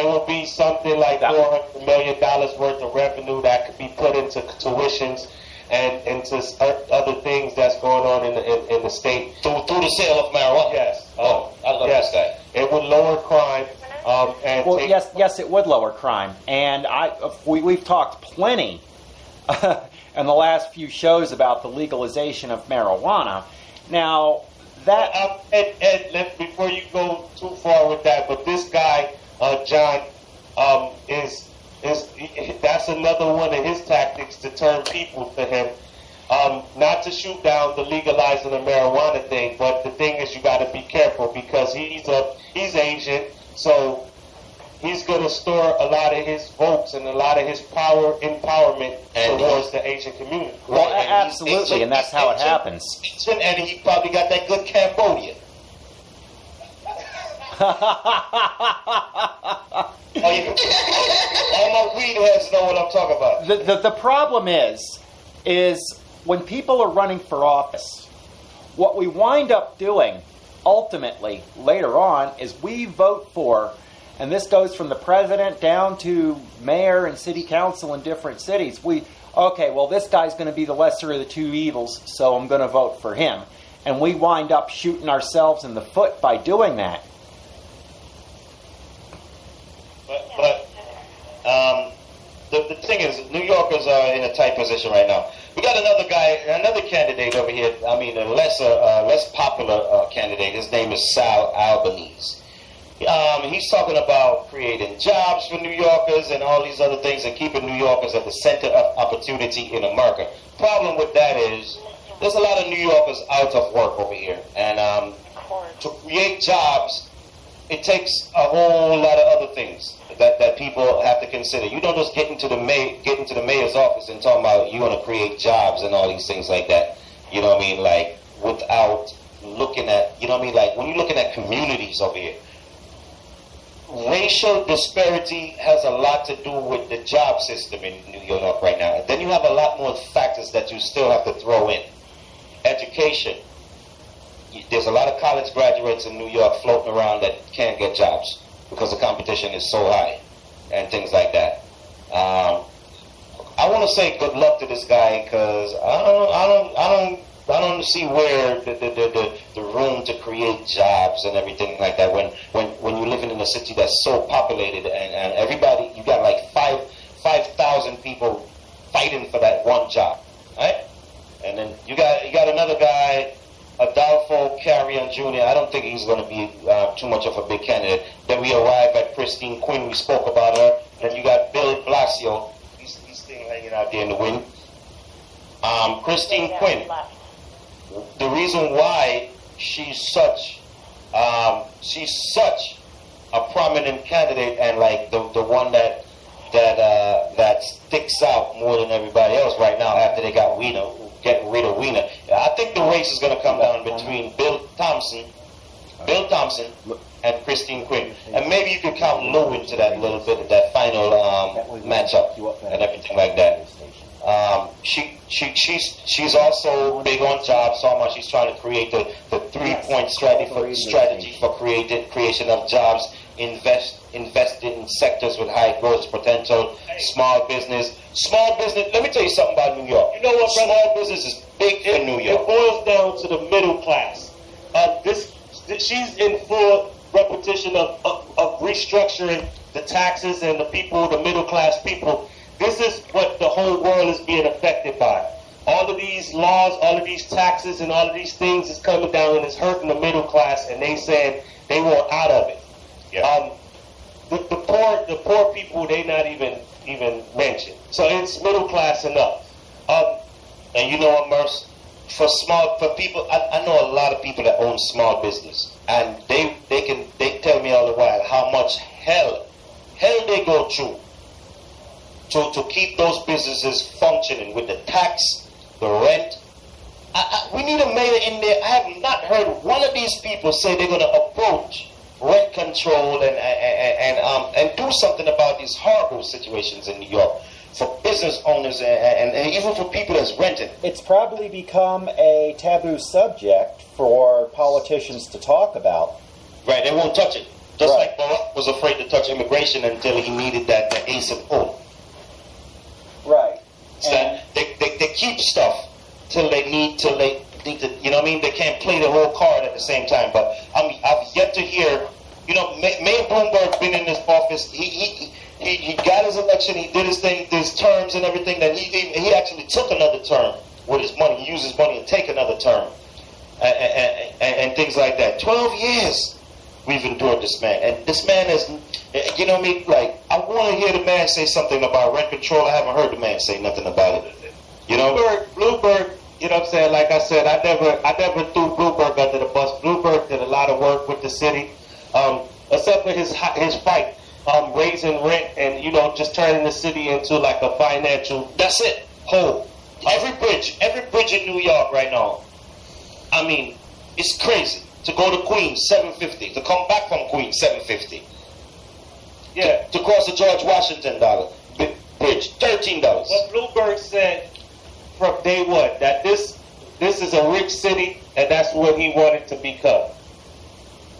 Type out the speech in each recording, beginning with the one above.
there will be something like $400 million worth of revenue that could be put into tuitions and into other things that's going on in the state through the sale of marijuana. Yes. I love this guy. It would lower crime. Yes, it would lower crime, and we've talked plenty in the last few shows about the legalization of marijuana. Now that Ed, before you go too far with that, but this guy John is that's another one of his tactics to turn people to him. Not to shoot down the legalizing the marijuana thing, but the thing is you got to be careful because he's Asian, so he's going to store a lot of his votes and a lot of his empowerment towards the Asian community. Well, absolutely, and that's how it happens. And he probably got that good Cambodia. All my weed heads know what I'm talking about. The problem is when people are running for office, what we wind up doing ultimately later on is we vote for, and this goes from the president down to mayor and city council in different cities. This guy's going to be the lesser of the two evils, so I'm going to vote for him. And we wind up shooting ourselves in the foot by doing that. But the thing is, New Yorkers are in a tight position right now. We got another candidate over here. I mean, a less popular candidate. His name is Sal Albanese. He's talking about creating jobs for New Yorkers and all these other things and keeping New Yorkers at the center of opportunity in America. Problem with that is there's a lot of New Yorkers out of work over here. And to create jobs, it takes a whole lot of other things that people have to consider. You don't just get into the mayor's office and talk about you want to create jobs and all these things like that. You know what I mean? Like without looking at, you know what I mean? Like when you're looking at communities over here, racial disparity has a lot to do with the job system in New York right now. And then you have a lot more factors that you still have to throw in. Education. There's a lot of college graduates in New York floating around that can't get jobs because the competition is so high and things like that. I want to say good luck to this guy because I don't see where the room to create jobs and everything like that when you're living in a city that's so populated and everybody, you got like 5,000 people fighting for that one job, right? And then you got another guy, Adolfo Carrion Jr. I don't think he's going to be too much of a big candidate. Then we arrive at Christine Quinn. We spoke about her. Then you got Bill Blasio. He's still hanging out there in the wind. Christine Quinn. The reason why she's such a prominent candidate and like the one that sticks out more than everybody else right now after they getting rid of Wiener. I think the race is going to come down between Bill Thompson, and Christine Quinn. And maybe you could count Lou into that little bit of that final matchup and everything like that. She's also big on jobs. So much she's trying to create the 3-point strategy for creation of jobs. Invest in sectors with high growth potential. Small business. Let me tell you something about New York. You know what, brother? Small business is big in New York. It boils down to the middle class. She's in full repetition of restructuring the taxes and the middle class people. This is what the whole world is being affected by. All of these laws, all of these taxes, and all of these things is coming down and it's hurting the middle class, and they saying they want out of it. Yeah. The poor people, they not even mentioned. So it's middle class enough. And you know what, Merce? For people, I know a lot of people that own small business, and they tell me all the while how much hell they go through to keep those businesses functioning with the tax, the rent. We need a mayor in there. I have not heard one of these people say they're going to approach rent control and do something about these horrible situations in New York for business owners and even for people that's renting. It's probably become a taboo subject for politicians to talk about. Right, they won't touch it. Just Right. like Barack was afraid to touch immigration until he needed that ace of pull. Right. So they keep stuff till they need to, you know what I mean? They can't play the whole card at the same time. But I've yet to hear, you know, Mayor Bloomberg been in this office. He got his election. He did his thing, his terms and everything. That he actually took another term with his money. He used his money and take another term, and things like that. 12 years we've endured this man, and this man is, you know what I mean? Like, I want to hear the man say something about rent control. I haven't heard the man say nothing about it. You know, Bloomberg. You know what I'm saying? Like I said, I never threw Bloomberg under the bus. Bloomberg did a lot of work with the city, except for his fight, raising rent and, you know, just turning the city into like a financial. That's it. Whole. Every bridge in New York right now. I mean, it's crazy. To go to Queens, $7.50. To come back from Queens, $7.50. Yeah. To cross the George Washington bridge, $13. But Bloomberg said from day one that this is a rich city, and that's what he wanted to become.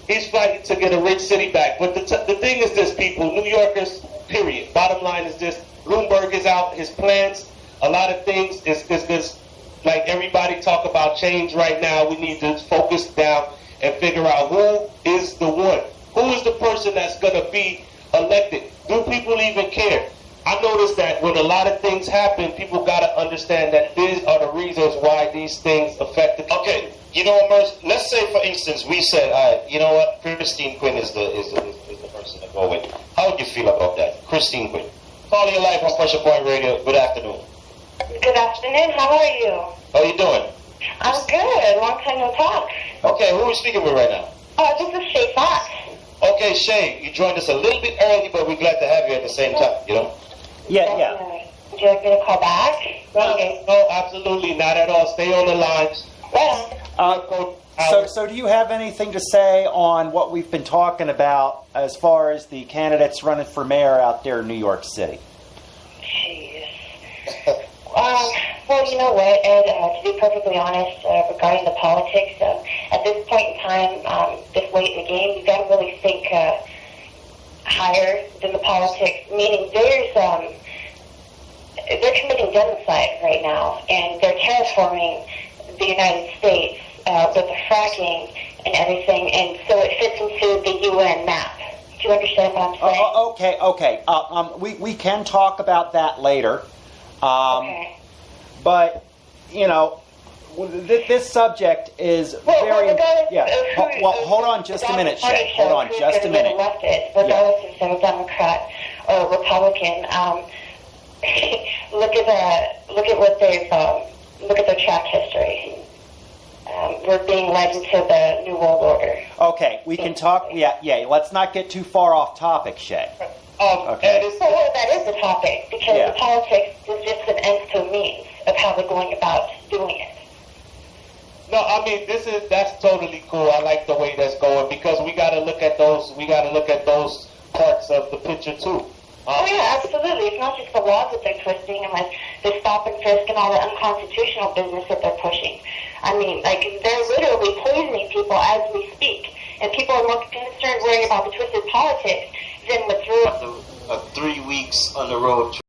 He's fighting to get a rich city back. But the thing is this, people, New Yorkers, period. Bottom line is this: Bloomberg is out. His plans, a lot of things is like everybody talk about change right now. We need to focus down and figure out who is the one, who is the person that's going to be elected. Do people even care? I noticed that when a lot of things happen, people got to understand that these are the reasons why these things affect the community. Okay, you know, let's say for instance we said, you know what, Christine Quinn is the person to go with. How would you feel about that, Christine Quinn? Call your life on Pressure Point Radio. Good afternoon. Good afternoon. How are you? How are you doing? I'm good. Long time no talk. Okay, who are we speaking with right now? This is Shay Fox. Okay, Shay, you joined us a little bit early, but we're glad to have you at the same time, you know? Yeah. Would you like me to call back? No, absolutely not at all. Stay on the lines. So do you have anything to say on what we've been talking about as far as the candidates running for mayor out there in New York City? Jeez. Well, you know what, Ed, to be perfectly honest, regarding the politics, at this point in time, this late in the game, you've got to really think higher than the politics, meaning they're committing genocide right now, and they're terraforming the United States with the fracking and everything, and so it fits into the UN map. Do you understand what I'm saying? Okay. We can talk about that later. Okay. But, you know, this subject is very... hold on just a minute, Shay. Hold on just a minute. Regardless if they're Democrat or Republican, look at their track history. We're being led into the New World Order. Okay, we can talk... Yeah, let's not get too far off topic, Shay. Okay. Well, that is the topic, because the politics is just an ends to a means of how they're going about doing it. No, I mean that's totally cool. I like the way that's going, because we got to look at those parts of the picture too. Oh yeah, absolutely. It's not just the laws that they're twisting and like the stop and frisk and all the unconstitutional business that they're pushing. I mean, like they're literally poisoning people as we speak, and people are more concerned worrying about the twisted politics than what's real. After 3 weeks on the road